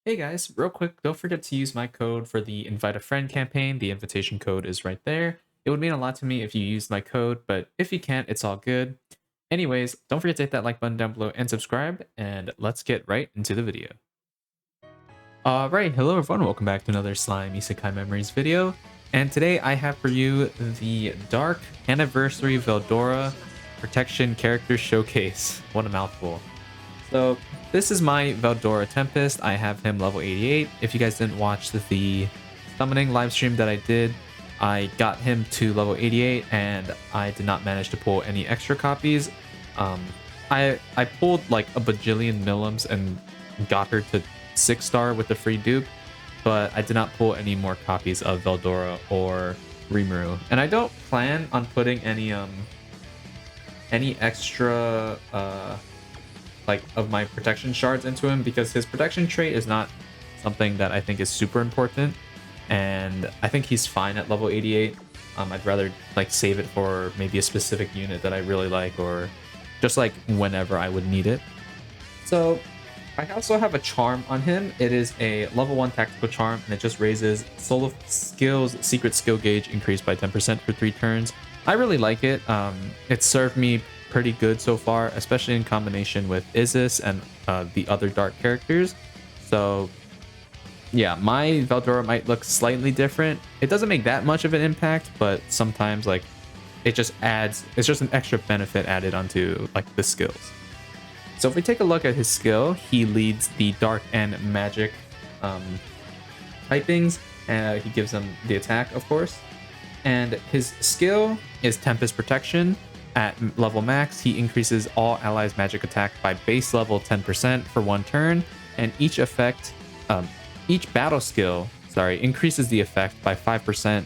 Hey guys, real quick, don't forget to use my code for the Invite a Friend campaign. The invitation code is right there. It would mean a lot to me if you used my code, but if you can't, it's all good. Anyways, don't forget to hit that like button down below and subscribe, and let's get right into the video. Alright, hello everyone, welcome back to another Slime Isekai Memories video. And today I have for you the Dark Anniversary Veldora Protection Character Showcase. What a mouthful. So this is my Veldora Tempest. I have him level 88. If you guys didn't watch the summoning live stream that I did, I got him to level 88 and I did not manage to pull any extra copies. I pulled like a bajillion millims and got her to 6-star with the free dupe, but I did not pull any more copies of Veldora or Rimuru. And I don't plan on putting any extra like of my protection shards into him, because his protection trait is not something that I think is super important, and I think he's fine at level 88. I'd rather like save it for maybe a specific unit that I really like, or just like whenever I would need it. So I also have a charm on him. It is a level 1 tactical charm, and it just raises solo skills secret skill gauge increased by 10% for 3 turns. I really like it. It served me pretty good so far, especially in combination with Isis and the other dark characters. So yeah, my Veldora might look slightly different. It doesn't make that much of an impact, but sometimes like it just adds, it's just an extra benefit added onto like the skills. So if we take a look at his skill, he leads the dark and magic typings. He gives them the attack, of course. And his skill is Tempest Protection. At level max, he increases all allies' magic attack by base level 10% for 1 turn, and each battle skill, increases the effect by 5%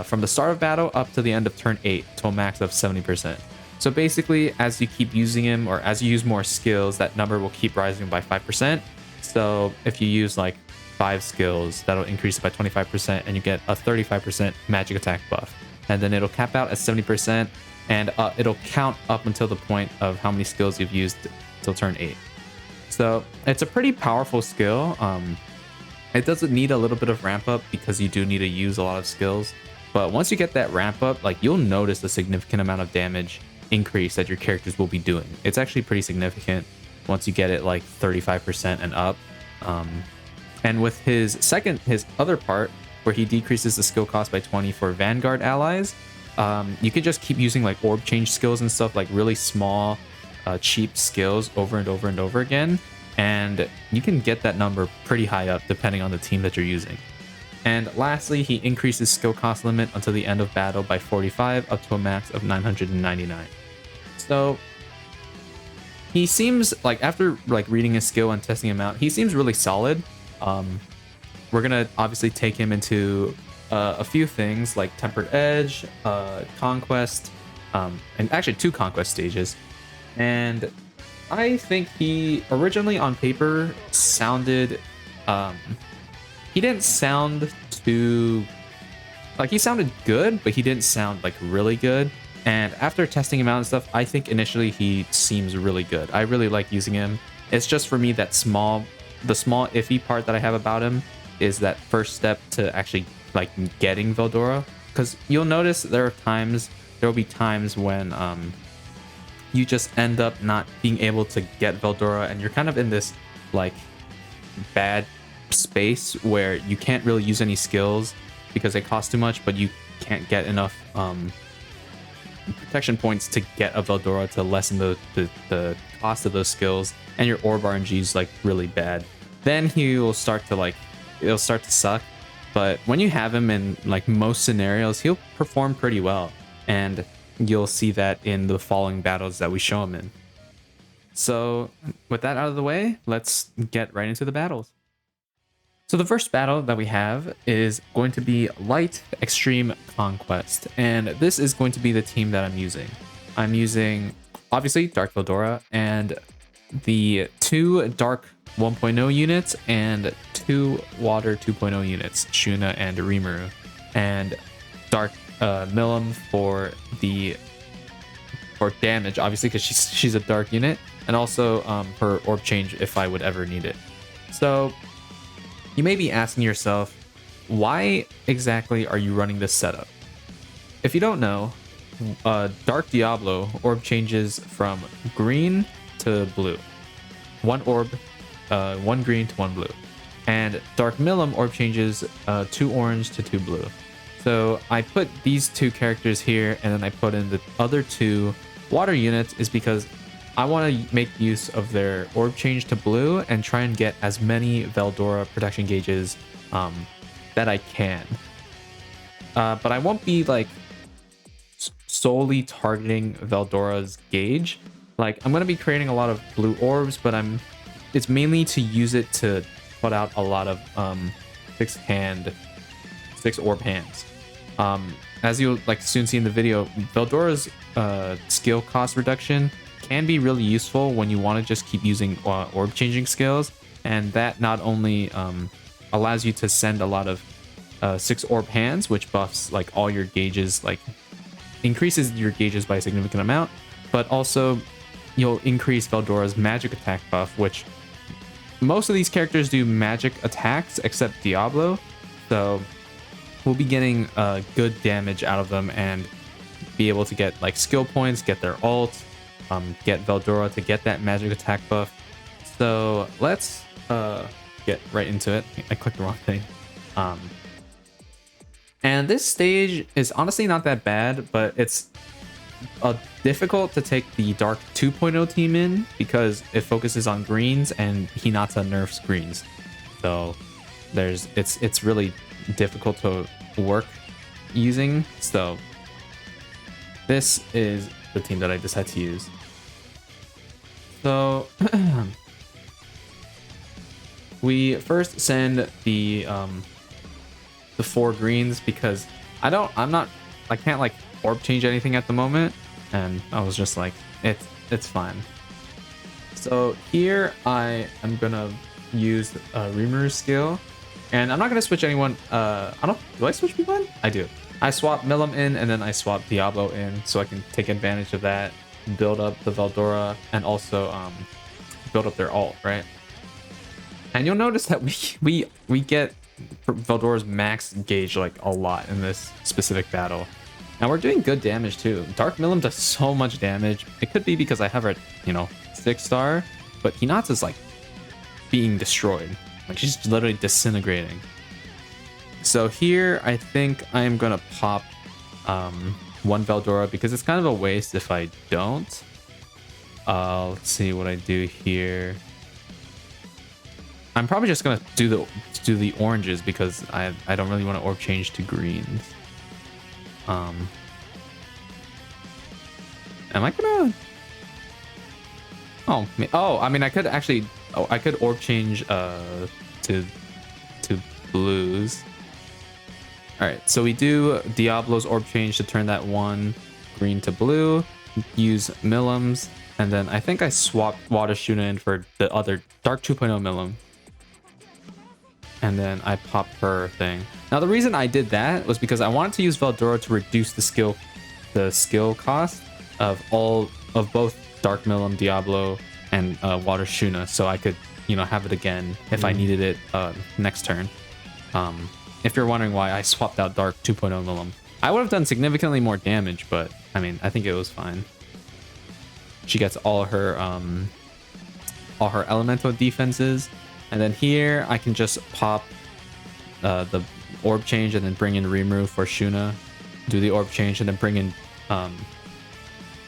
from the start of battle up to the end of turn 8 to a max of 70%. So basically, as you keep using him, or as you use more skills, that number will keep rising by 5%. So if you use like 5 skills, that'll increase it by 25%, and you get a 35% magic attack buff. And then it'll cap out at 70%. And it'll count up until the point of how many skills you've used till turn 8. So it's a pretty powerful skill. It doesn't need a little bit of ramp up, because you do need to use a lot of skills. But once you get that ramp up, like you'll notice the significant amount of damage increase that your characters will be doing. It's actually pretty significant once you get it like 35% and up. And with his other part, where he decreases the skill cost by 20 for Vanguard allies, you can just keep using like orb change skills and stuff, like really small, cheap skills over and over and over again. And you can get that number pretty high up depending on the team that you're using. And lastly, he increases skill cost limit until the end of battle by 45 up to a max of 999. So he seems like, after like reading his skill and testing him out, he seems really solid. We're gonna obviously take him into a few things like Tempered Edge, Conquest, and actually 2 Conquest stages. And I think he originally on paper sounded, he didn't sound too, like he sounded good, but he didn't sound like really good. And after testing him out and stuff, I think initially he seems really good. I really like using him. It's just for me that the small iffy part that I have about him is that first step to actually like getting Veldora, because you'll notice there will be times when you just end up not being able to get Veldora, and you're kind of in this like bad space where you can't really use any skills because they cost too much, but you can't get enough protection points to get a Veldora to lessen the cost of those skills, and your orb RNG is like really bad. Then it'll start to suck. But when you have him in like most scenarios, he'll perform pretty well, and you'll see that in the following battles that we show him in. So with that out of the way, let's get right into the battles. So the first battle that we have is going to be Light Extreme Conquest, and this is going to be the team that I'm using. I'm using obviously Dark Veldora and the 2 Dark 1.0 units and 2 Water 2.0 units, Shuna and Rimuru, and Dark Milim for damage, obviously, because she's a dark unit, and also her orb change if I would ever need it. So You may be asking yourself, why exactly are you running this setup? If you don't know, Dark Diablo orb changes from green to blue. One orb, one green to one blue. And Dark Milim orb changes 2 orange to 2 blue. So I put these 2 characters here, and then I put in the other 2 water units is because I want to make use of their orb change to blue and try and get as many Veldora protection gauges that I can. But I won't be like solely targeting Veldora's gauge. Like, I'm going to be creating a lot of blue orbs, but it's mainly to use it to put out a lot of 6 orb hands. As you'll like soon see in the video, Veldora's skill cost reduction can be really useful when you want to just keep using orb changing skills, and that not only allows you to send a lot of 6 orb hands, which buffs like all your gauges, like increases your gauges by a significant amount, but also you'll increase Veldora's magic attack buff, which most of these characters do magic attacks except Diablo, so we'll be getting good damage out of them and be able to get like skill points, get their ult, get Veldora to get that magic attack buff. So let's get right into it. I clicked the wrong thing. And this stage is honestly not that bad, but it's difficult to take the Dark 2.0 team in because it focuses on greens and Hinata nerfs greens. So it's really difficult to work using. So this is the team that I decided to use. So we first send the 4 greens because I can't like orb change anything at the moment, and I was just like, it's fine. So here I am gonna use Rimuru's skill, and I'm not gonna switch anyone. Do I switch people in? I do. I swap Milim in, and then I swap Diablo in, so I can take advantage of that, build up the Veldora, and also build up their ult, right? And you'll notice that we get Veldora's max gauge like a lot in this specific battle. Now we're doing good damage too. Dark Milim does so much damage. It could be because I have her at, 6-star, but Hinata's like being destroyed. Like she's literally disintegrating. So here I think I am gonna pop one Veldora because it's kind of a waste if I don't. Let's see what I do here. I'm probably just gonna do the oranges because I don't really want to orb change to greens. Am I gonna? Oh, I mean, I could actually. Oh, I could orb change to blues. All right, so we do Diablo's orb change to turn that one green to blue. Use Milim's, and then I think I swapped Water Shuna in for the other Dark 2.0 Milim. And then I popped her thing. Now the reason I did that was because I wanted to use Veldora to reduce the skill cost of both Dark Milim, Diablo, and Water Shuna, so I could have it again if I needed it next turn. If you're wondering why I swapped out Dark 2.0 Milim, I would have done significantly more damage, but I mean I think it was fine. She gets all her elemental defenses. And then here I can just pop the orb change and then bring in Rimuru for Shuna. Do the orb change and then bring in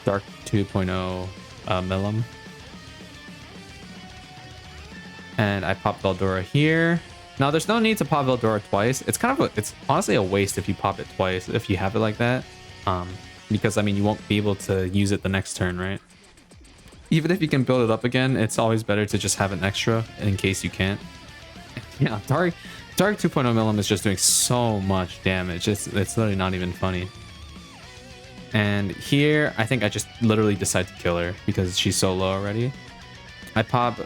Dark 2.0 Milim. And I pop Veldora here. Now there's no need to pop Veldora twice. It's honestly a waste if you pop it twice if you have it like that. Because I mean you won't be able to use it the next turn, right? Even if you can build it up again, it's always better to just have an extra in case you can't. Yeah, Dark 2.0 Milim is just doing so much damage. It's literally not even funny. And here, I think I just literally decide to kill her because she's so low already. I pop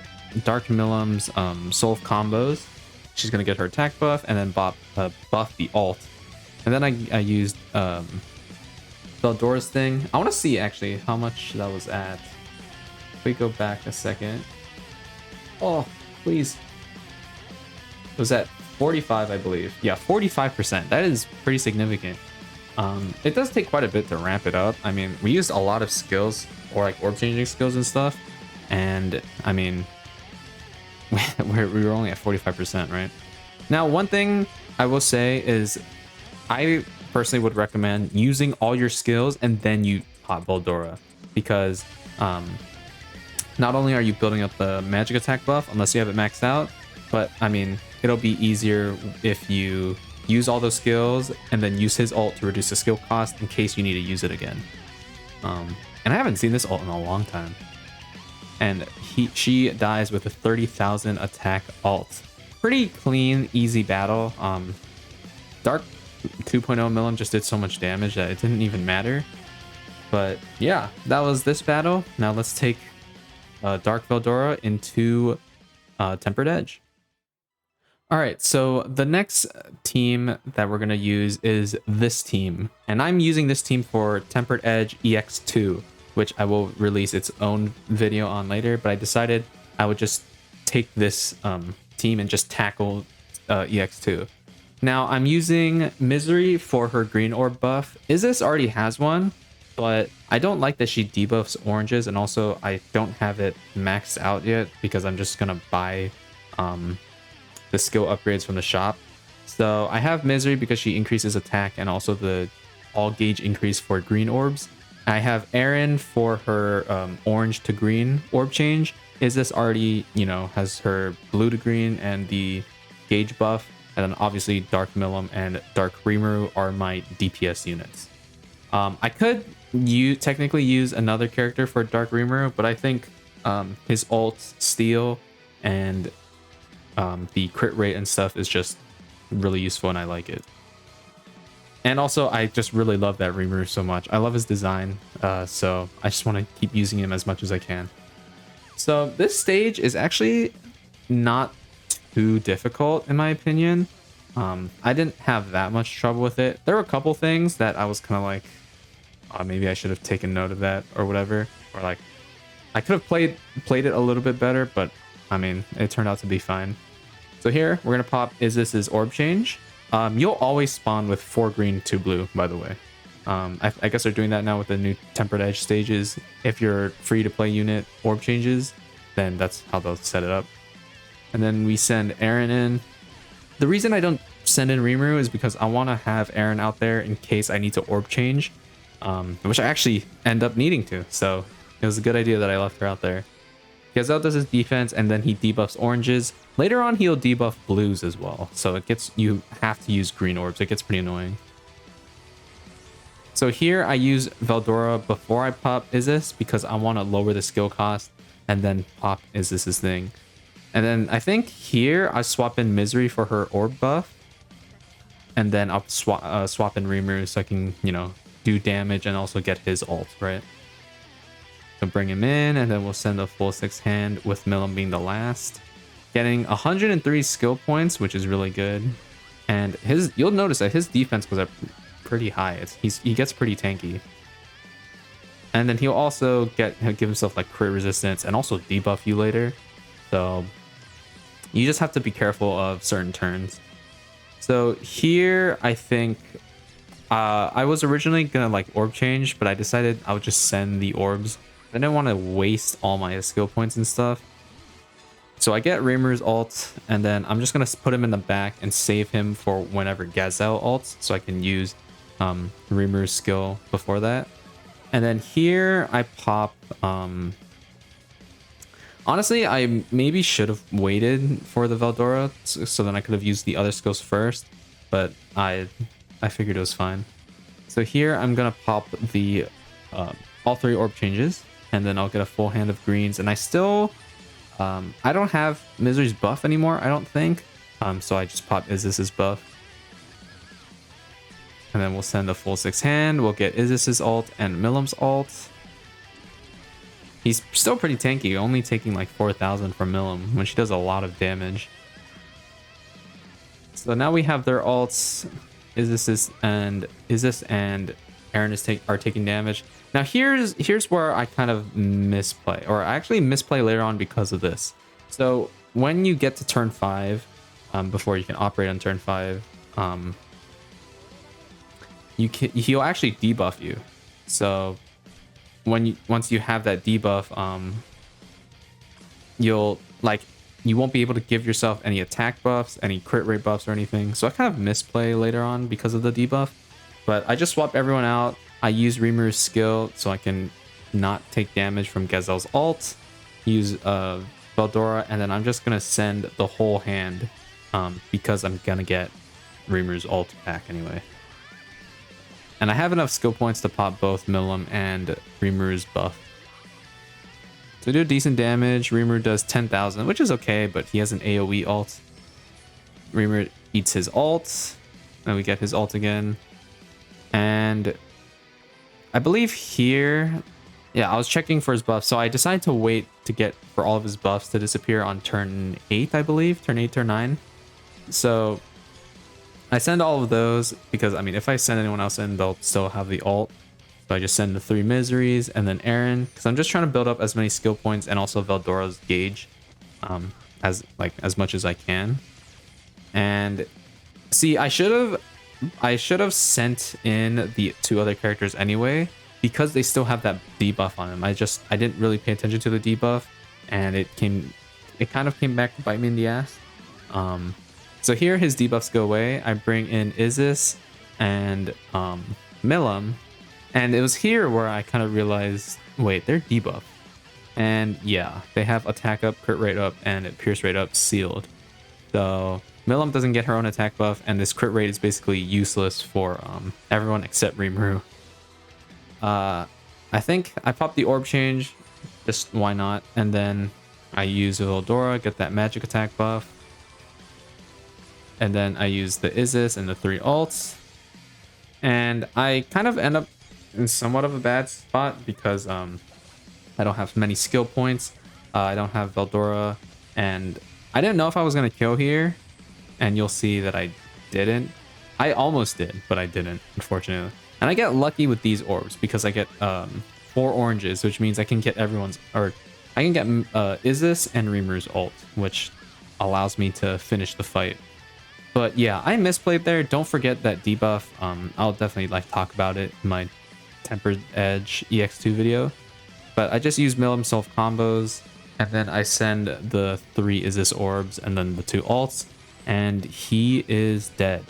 Dark Milim's Soul combos. She's going to get her attack buff and then buff the ult. And then I used Veldora's thing. I want to see actually how much that was at. We go back a second. Oh, please. It was at 45, I believe. Yeah, 45%. That is pretty significant. It does take quite a bit to ramp it up. I mean, we used a lot of skills, or like orb changing skills and stuff. And I mean, we were only at 45%, right? Now, one thing I will say is I personally would recommend using all your skills and then you pop Veldora, because not only are you building up the magic attack buff unless you have it maxed out, but I mean, it'll be easier if you use all those skills and then use his ult to reduce the skill cost in case you need to use it again. And I haven't seen this ult in a long time. And she dies with a 30,000 attack ult. Pretty clean, easy battle. Dark 2.0 Millim just did so much damage that it didn't even matter. But yeah, that was this battle. Now let's take Dark Veldora into Tempered Edge. All right, so the next team that we're going to use is this team. And I'm using this team for Tempered Edge EX2, which I will release its own video on later. But I decided I would just take this team and just tackle EX2. Now, I'm using Misery for her green orb buff. Isis already has one, but I don't like that she debuffs oranges. And also, I don't have it maxed out yet because I'm just going to buy the skill upgrades from the shop. So I have Misery because she increases attack and also the all gauge increase for green orbs. I have Erin for her orange to green orb change. Isis already, you know, has her blue to green and the gauge buff. And then obviously Dark Millim and Dark Rimuru are my DPS units. I could technically use another character for Dark Rimuru, but I think his ult, Steel, and the crit rate and stuff is just really useful and I like it. And also, I just really love that Rimuru so much. I love his design, so I just want to keep using him as much as I can. So this stage is actually not too difficult, in my opinion. I didn't have that much trouble with it. There were a couple things that I was kind of like, maybe I should have taken note of that or whatever. Or like, I could have played it a little bit better, but I mean, it turned out to be fine. So here, we're going to pop Isis's orb change. You'll always spawn with 4 green, 2 blue, by the way. I guess they're doing that now with the new Tempered Edge stages. If you're free to play unit orb changes, then that's how they'll set it up. And then we send Erin in. The reason I don't send in Rimuru is because I want to have Erin out there in case I need to orb change, which I actually end up needing to. So it was a good idea that I left her out there. Gazelle does his defense, and then he debuffs oranges. Later on, he'll debuff blues as well. So you have to use green orbs. It gets pretty annoying. So here I use Veldora before I pop Isis because I want to lower the skill cost and then pop Isis's thing. And then I think here I swap in Misery for her orb buff. And then I'll swap in Rimuru so I can, you know, do damage and also get his ult, right? So bring him in, and then we'll send a full 6 hand with Millim being the last. Getting 103 skill points, which is really good. And you'll notice that his defense goes up pretty high. He gets pretty tanky. And then he'll also give himself like crit resistance and also debuff you later. So you just have to be careful of certain turns. So here I think I was originally gonna like orb change, but I decided I would just send the orbs. I didn't want to waste all my skill points and stuff. So I get Rimuru's ult, and then I'm just going to put him in the back and save him for whenever Gazelle ults, so I can use Rimuru's skill before that. And then here I pop... honestly, I maybe should have waited for the Veldora, so then I could have used the other skills first, but I figured it was fine. So here I'm going to pop the all 3 orb changes. And then I'll get a full hand of greens. And I still, I don't have Misery's buff anymore, I don't think. So I just pop Isis's buff. And then we'll send a full 6 hand. We'll get Isis's ult and Millim's ult. He's still pretty tanky, only taking like 4,000 from Millim when she does a lot of damage. So now we have their ults. Isis and Erin are taking damage. Now here's where I kind of misplay, or I actually misplay later on because of this. So when you get to turn 5, before you can operate on turn 5. He'll actually debuff you. So once you have that debuff, you won't be able to give yourself any attack buffs, any crit rate buffs or anything. So I kind of misplay later on because of the debuff. But I just swap everyone out. I use Rimuru's skill so I can not take damage from Gazelle's ult. Use Veldora, and then I'm just gonna send the whole hand because I'm gonna get Rimuru's ult back anyway. And I have enough skill points to pop both Milim and Rimuru's buff. So do decent damage. Rimuru does 10,000, which is okay, but he has an AoE ult. Rimuru eats his ult, and we get his ult again. And I believe here, yeah, I was checking for his buff, so I decided to wait to get for all of his buffs to disappear on turn 8, I believe, turn 8, turn 9. So I send all of those because, I mean, if I send anyone else in, they'll still have the ult. So I just send the 3 Miseries and then Aaron, because I'm just trying to build up as many skill points and also Veldora's gauge as much as I can. And see, I should have sent in the 2 other characters anyway, because they still have that debuff on them. I didn't really pay attention to the debuff, and it kind of came back to bite me in the ass. So here his debuffs go away. I bring in Isis and Milim. And it was here where I kind of realized, wait, they're debuff. And yeah, they have attack up, crit rate up, and pierce rate up sealed. So Milim doesn't get her own attack buff, and this crit rate is basically useless for everyone except Rimuru. I think I popped the orb change, just why not? And then I use Veldora, get that magic attack buff. And then I use the Isis and the 3 ults. And I kind of end up in somewhat of a bad spot because I don't have many skill points. I don't have Veldora, and I didn't know if I was going to kill here, and you'll see that I didn't. I almost did, but I didn't, unfortunately. And I get lucky with these orbs because I get 4 oranges, which means I can get I can get Isis and Rimuru's ult, which allows me to finish the fight. But yeah, I misplayed there. Don't forget that debuff. I'll definitely talk about it in my Tempered Edge EX2 video. But I just use Milim self combos, and then I send the 3 Isis orbs and then the 2 ults, and he is dead.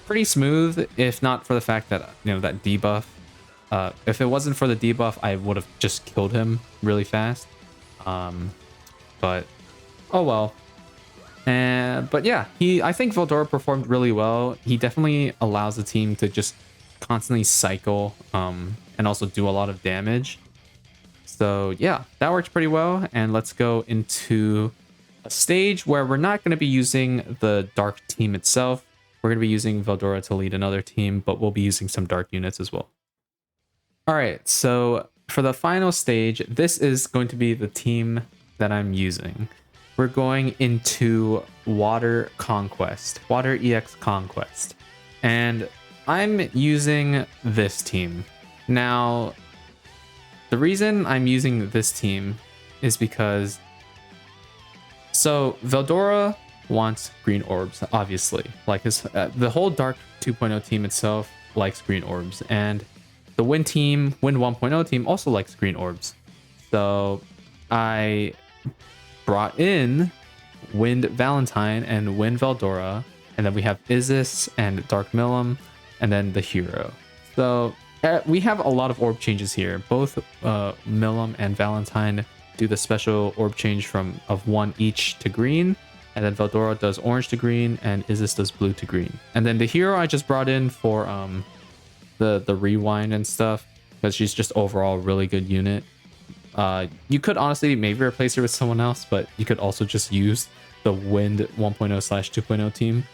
Pretty smooth, if not for the fact that, that debuff. If it wasn't for the debuff, I would have just killed him really fast. But oh well. But yeah, I think Veldora performed really well. He definitely allows the team to just constantly cycle and also do a lot of damage. So yeah, that worked pretty well. And let's go into a stage where we're not going to be using the dark team itself. We're going to be using Veldora to lead another team, but we'll be using some dark units as well. All right, so for the final stage, this is going to be the team that I'm using. We're going into Water Conquest, Water EX Conquest. And I'm using this team. Now, the reason I'm using this team is because... So, Veldora wants green orbs, obviously. The whole Dark 2.0 team itself likes green orbs. And the Wind 1.0 team also likes green orbs. So, I brought in Wind Valentine and Wind Veldora, and then we have Isis and Dark Milim, and then the hero. So we have a lot of orb changes here. Both Milim and Valentine do the special orb change of 1 each to green, and then Veldora does orange to green, and Isis does blue to green. And then the hero I just brought in for the rewind and stuff, because she's just overall a really good unit. You could honestly maybe replace her with someone else, but you could also just use the Wind 1.0/2.0 team.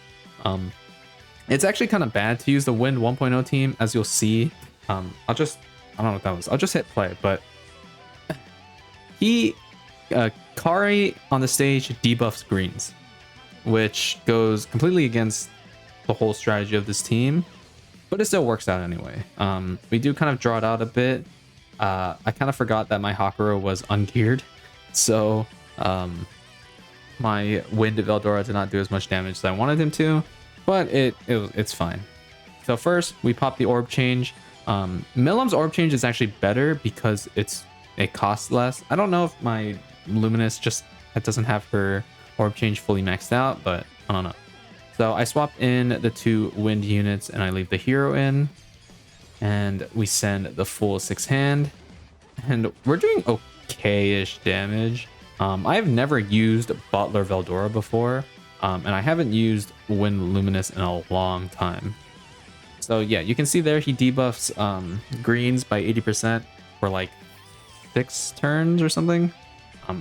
It's actually kind of bad to use the Wind 1.0 team, as you'll see. I don't know what that was. I'll just hit play, but Kari on the stage debuffs greens, which goes completely against the whole strategy of this team, but it still works out anyway. We do kind of draw it out a bit. I kind of forgot that my Hakuro was ungeared, so My Wind Veldora did not do as much damage as I wanted him to, but it's fine. So first, we pop the orb change. Milim's orb change is actually better because it costs less. I don't know if my Luminous just it doesn't have her orb change fully maxed out, but I don't know. So I swap in the 2 wind units and I leave the hero in, and we send the full 6 hand, and we're doing okay-ish damage. I've never used Butler Veldora before, and I haven't used Wind Luminous in a long time. So yeah, you can see there he debuffs greens by 80% for like 6 turns or something.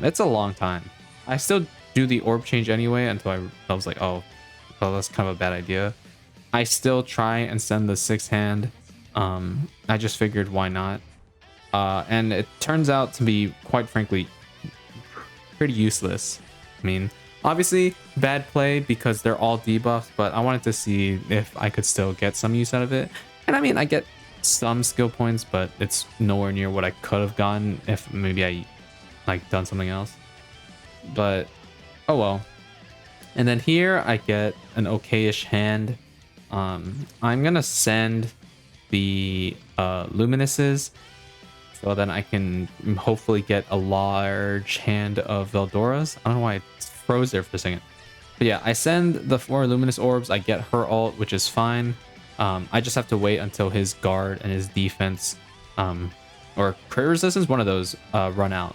It's a long time. I still do the orb change anyway until I was like, oh, well, that's kind of a bad idea. I still try and send the 6 hand. I just figured why not. And it turns out to be, quite frankly, pretty useless. I mean, obviously bad play because they're all debuffs, but I wanted to see if I could still get some use out of it. And I mean, I get some skill points, but it's nowhere near what I could have gotten if maybe I like done something else. But oh well. And then here I get an okay-ish hand. I'm gonna send the Luminuses, so then I can hopefully get a large hand of Veldoras. I don't know why it froze there for a second. But yeah, I send the 4 Luminous Orbs. I get her ult, which is fine. I just have to wait until his guard and his defense, or crit resistance, one of those, run out.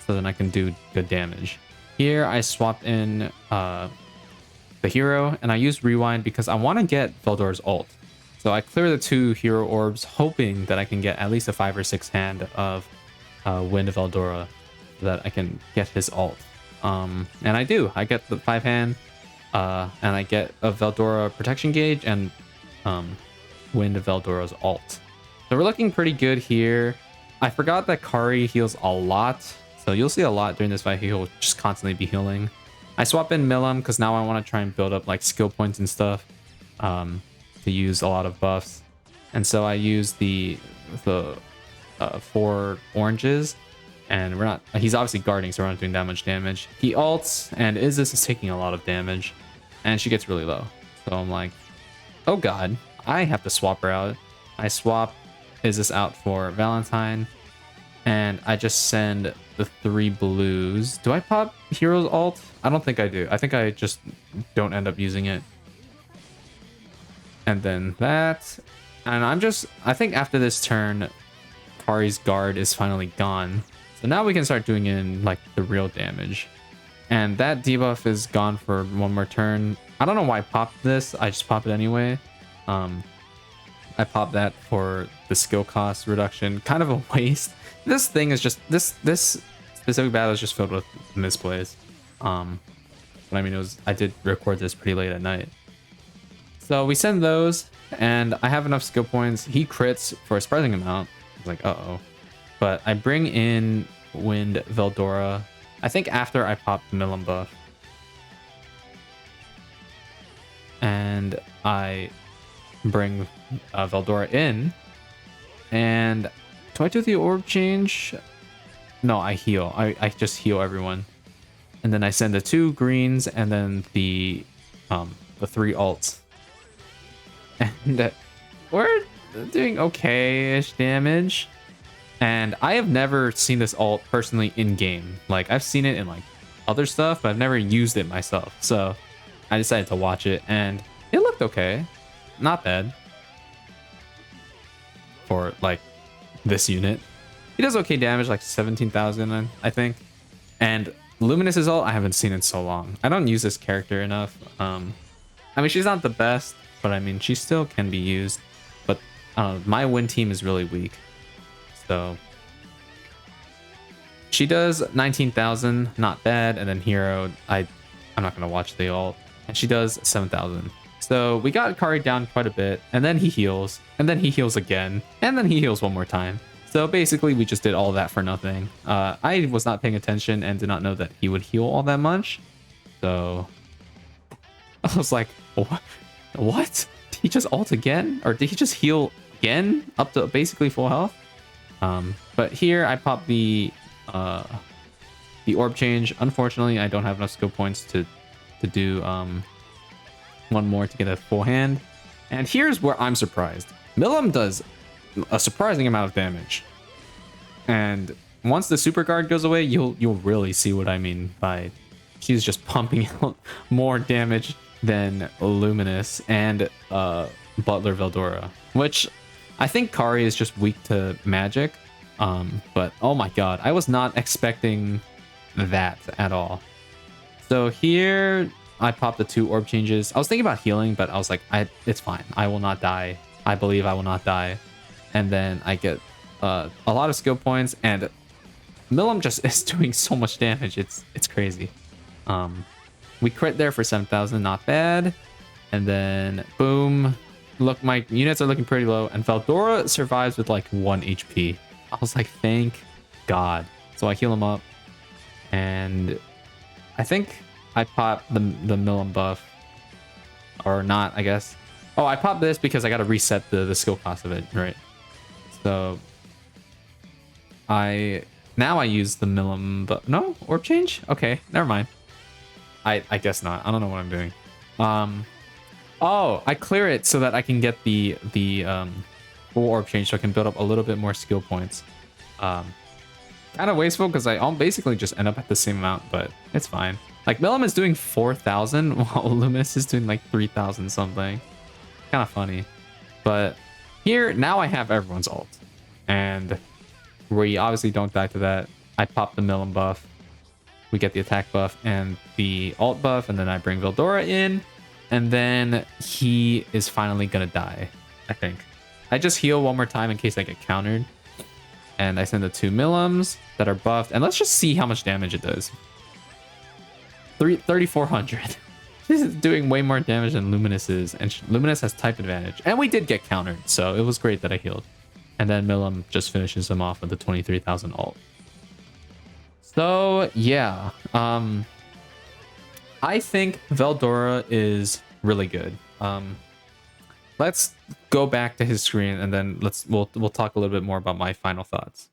So then I can do good damage. Here I swap in the hero, and I use Rewind because I want to get Veldora's ult. So I clear the 2 hero orbs, hoping that I can get at least a 5 or 6 hand of Wind of Veldora, so that I can get his ult. And I do. I get the 5 hand, and I get a Veldora protection gauge and Wind of Veldora's ult. So we're looking pretty good here. I forgot that Kari heals a lot, so you'll see a lot during this fight. He'll just constantly be healing. I swap in Milim because now I want to try and build up like skill points and stuff. To use a lot of buffs, and so I use the 4 oranges, and we're not. He's obviously guarding, so we're not doing that much damage. He ults, and Isis is taking a lot of damage, and she gets really low. So I'm like, oh god, I have to swap her out. I swap Isis out for Valentine, and I just send the 3 blues. Do I pop Hero's ult? I don't think I do. I think I just don't end up using it. And then that, and I think after this turn, Kari's guard is finally gone. So now we can start doing in like the real damage. And that debuff is gone for 1 more turn. I don't know why I popped this. I just popped it anyway. I popped that for the skill cost reduction. Kind of a waste. This thing is just, this specific battle is just filled with misplays. But I mean, I did record this pretty late at night. So we send those, and I have enough skill points. He crits for a surprising amount. I was like, uh-oh. But I bring in Wind Veldora, I think after I pop the Milim buff. And I bring Veldora in. And do I do the orb change? No, I heal. I just heal everyone. And then I send the 2 greens and then the 3 ults. And we're doing okay-ish damage. And I have never seen this ult personally in game. Like, I've seen it in like other stuff, but I've never used it myself. So I decided to watch it, and it looked okay. Not bad for like this unit. He does okay damage, like 17,000, I think. And Luminous's ult, I haven't seen in so long. I don't use this character enough. I mean, she's not the best, but I mean, she still can be used. But my win team is really weak. So she does 19,000, not bad. And then hero, I'm not going to watch the ult. And she does 7,000. So we got Kari down quite a bit. And then he heals. And then he heals again. And then he heals 1 more time. So basically, we just did all that for nothing. I was not paying attention and did not know that he would heal all that much. So I was like, what? Did he just ult again? Or did he just heal again up to basically full health? But here I pop the the orb change. Unfortunately, I don't have enough skill points to do one more to get a full hand. And here's where I'm surprised. Milim does a surprising amount of damage. And once the super guard goes away, you'll really see what I mean by she's just pumping out more damage than Luminous and Butler Veldora, which I think Kari is just weak to magic. But oh my god, I was not expecting that at all. So here I popped the 2 orb changes. I was thinking about healing, but I was like, it's fine. I will not die. I believe I will not die. And then I get a lot of skill points, and Milim just is doing so much damage. It's crazy. We crit there for 7,000, not bad. And then boom, look, my units are looking pretty low, and Veldora survives with like 1 HP. I was like, thank God. So I heal him up, and I think I popped the Milim buff, or not, I guess. Oh, I popped this because I got to reset the skill cost of it, right? So now I use the Milim, but no orb change. Okay, never mind. I guess not. I don't know what I'm doing. Oh, I clear it so that I can get the full orb change, so I can build up a little bit more skill points. Kind of wasteful because I'll basically just end up at the same amount, but it's fine. Like Milim is doing 4,000 while Luminous is doing like 3,000 something. Kind of funny. But here now I have everyone's ult, and we obviously don't die to that. I pop the Milim buff. We get the attack buff and the ult buff, and then I bring Veldora in, and then he is finally gonna die, I think. I just heal one more time in case I get countered, and I send the 2 Milims that are buffed, and let's just see how much damage it does. 3,400. This is doing way more damage than Luminous is, and Luminous has type advantage, and we did get countered, so it was great that I healed. And then Milim just finishes him off with the 23,000 ult. So yeah, I think Veldora is really good. Let's go back to his screen, and then we'll talk a little bit more about my final thoughts.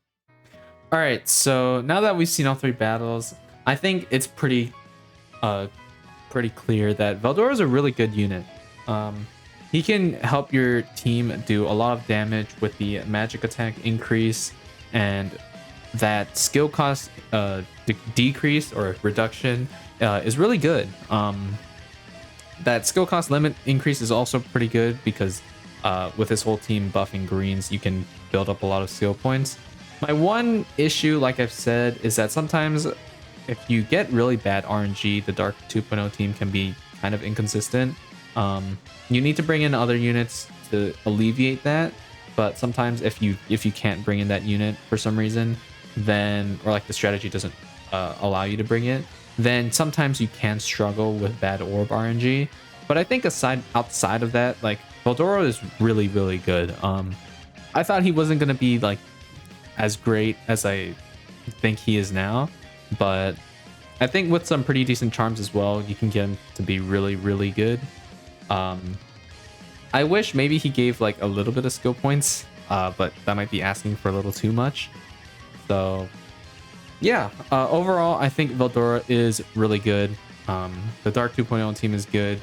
All right, so now that we've seen all 3 battles, I think it's pretty clear that Veldora is a really good unit. He can help your team do a lot of damage with the magic attack increase, and that skill cost decrease or reduction is really good. That skill cost limit increase is also pretty good because with his whole team buffing greens, you can build up a lot of skill points. My one issue, like I've said, is that sometimes if you get really bad RNG, the Dark 2.0 team can be kind of inconsistent. You need to bring in other units to alleviate that, but sometimes if you can't bring in that unit for some reason, then, or like the strategy doesn't allow you to bring it, then sometimes you can struggle with bad orb RNG. But I think outside of that, like Veldora is really, really good. I thought he wasn't gonna be like as great as I think he is now, but I think with some pretty decent charms as well, you can get him to be really, really good. I wish maybe he gave like a little bit of skill points, but that might be asking for a little too much. So yeah, overall, I think Veldora is really good. The Dark 2.0 team is good,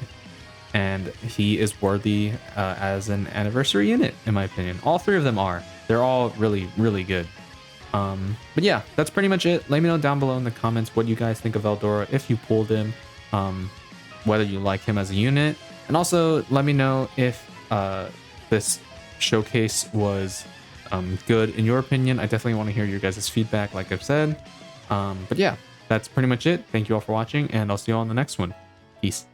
and he is worthy as an anniversary unit, in my opinion. All 3 of them are. They're all really, really good. But yeah, that's pretty much it. Let me know down below in the comments what you guys think of Veldora, if you pulled him, whether you like him as a unit, and also let me know if this showcase was good in your opinion. I definitely want to hear your guys' feedback, like I've said. But yeah, that's pretty much it. Thank you all for watching, and I'll see you all in the next one. Peace.